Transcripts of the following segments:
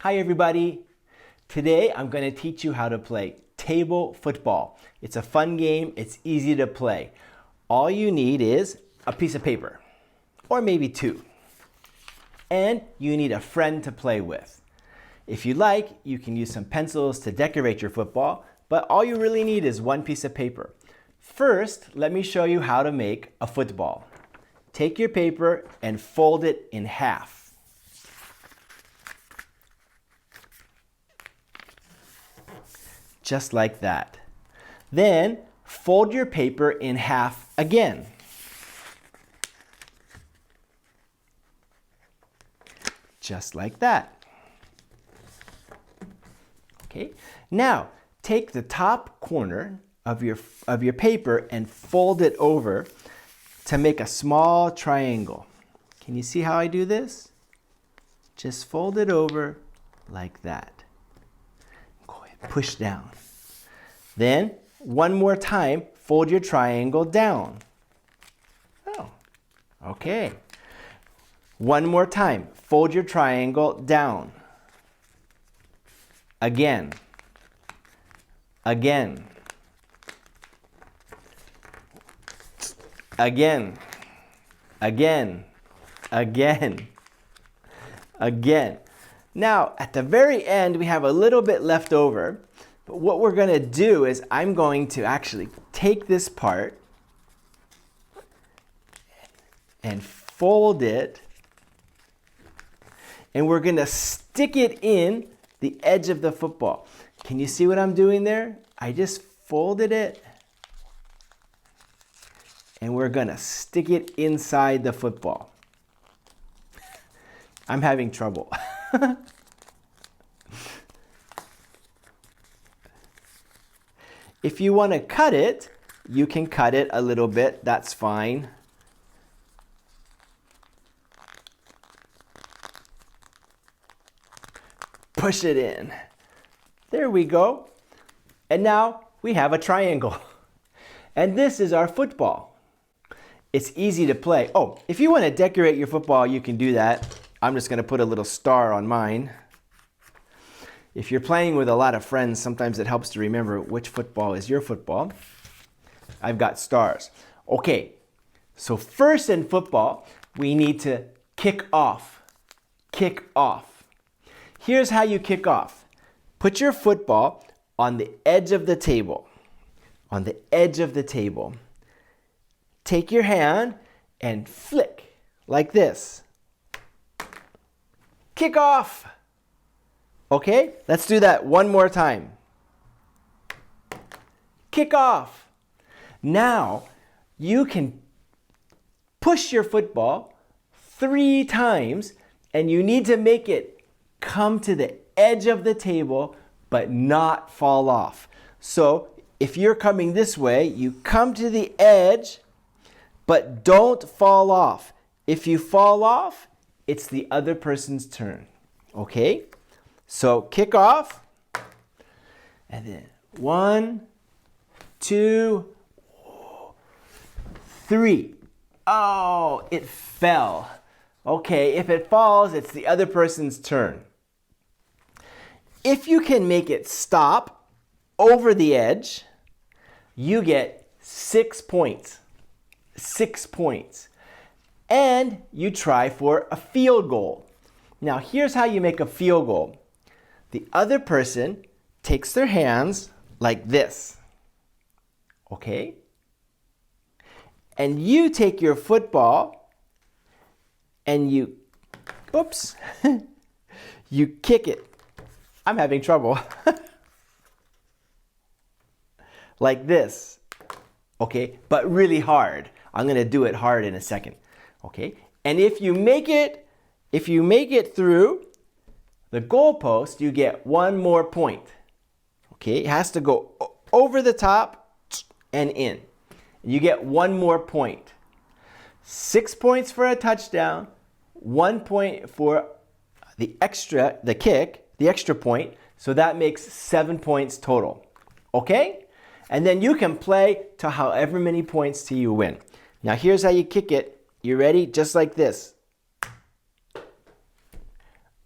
Hi everybody! Today I'm going to teach you how to play table football. It's a fun game, it's easy to play. All you need is a piece of paper, or maybe two. And you need a friend to play with. If you like, you can use some pencils to decorate your football, but all you really need is one piece of paper. First, let me show you how to make a football. Take your paper and fold it in half. Just like that. Then fold your paper in half again. Just like that. Okay. Now take the top corner of your paper and fold it over to make a small triangle. Can you see how I do this? Just fold it over like that. Push down. Then, one more time, fold your triangle down. Oh, okay. One more time, fold your triangle down. Again. Again. Again. Again. Again. Again. Now, at the very end, we have a little bit left over, but what we're going to do is I'm going to actually take this part and fold it, and we're going to stick it in the edge of the football. Can you see what I'm doing there? I just folded it, and we're going to stick it inside the football. I'm having trouble. If you want to cut it, you can cut it a little bit. That's fine. Push it in. There we go. And now we have a triangle. And this is our football. It's easy to play. Oh, if you want to decorate your football, you can do that. I'm just going to put a little star on mine. If you're playing with a lot of friends, sometimes it helps to remember which football is your football. I've got stars. Okay, so first in football, we need to kick off. Kick off. Here's how you kick off. Put your football on the edge of the table. On the edge of the table. Take your hand and flick like this. Kick off. Okay, let's do that one more time. Kick off. Now, you can push your football 3 times, and you need to make it come to the edge of the table, but not fall off. So, if you're coming this way, you come to the edge, but don't fall off. If you fall off, it's the other person's turn. Okay? So kick off, and then 1, 2, 3. Oh, it fell. Okay, if it falls, it's the other person's turn. If you can make it stop over the edge, you get 6 points. 6 points. And you try for a field goal. Now, here's how you make a field goal. The other person takes their hands like this, okay? And you take your football and you, oops, you kick it. I'm having trouble. Like this, okay? But really hard. I'm gonna do it hard in a second, okay? And if you make it through the goalpost, you get 1 more point. Okay, it has to go over the top and in. You get 1 more point. 6 points for a touchdown, 1 point for the extra point. So that makes 7 points total. Okay? And then you can play to however many points till you win. Now here's how you kick it. You ready? Just like this.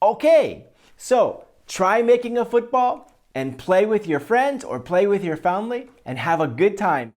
Okay, so Try making a football and play with your friends or play with your family and have a good time.